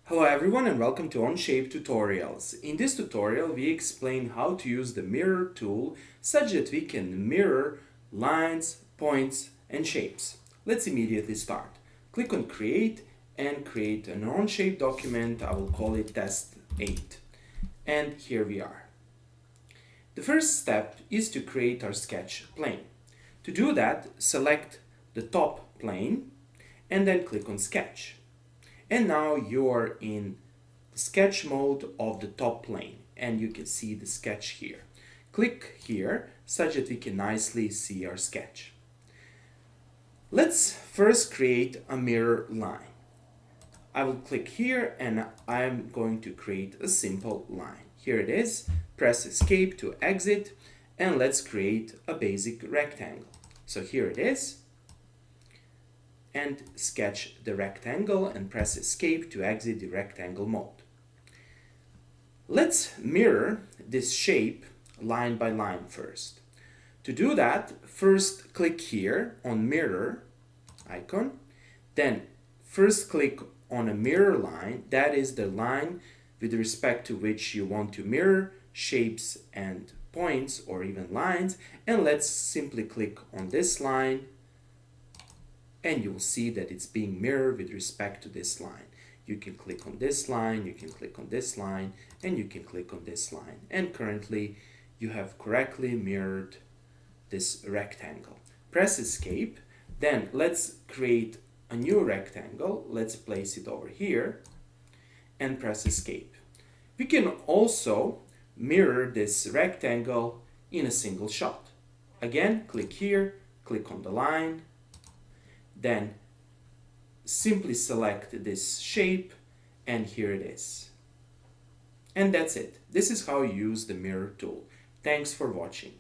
Hello everyone and welcome to Onshape tutorials. In this tutorial we explain how to use the mirror tool such that we can mirror lines, points and shapes. Let's immediately start. Click on create and create an Onshape document. I will call it test 8. And here we are. The first step is to create our sketch plane. To do that, select the top plane and then click on sketch. And now you're in the sketch mode of the top plane and you can see the sketch here. Click here such that we can nicely see our sketch. Let's first create a mirror line. I will click here and I'm going to create a simple line. Here it is. Press escape to exit and let's create a basic rectangle. So here it is. And sketch the rectangle and press escape to exit the rectangle mode. Let's mirror this shape line by line first. To do that, first click here on mirror icon, then first click on a mirror line, that is the line with respect to which you want to mirror shapes and points or even lines, and let's simply click on this line and you'll see that it's being mirrored with respect to this line. You can click on this line, you can click on this line, and you can click on this line. And currently, you have correctly mirrored this rectangle. Press escape, then let's create a new rectangle. Let's place it over here and press escape. We can also mirror this rectangle in a single shot. Again, click here, click on the line, then simply select this shape and here it is. And that's it. This is how you use the mirror tool. Thanks for watching.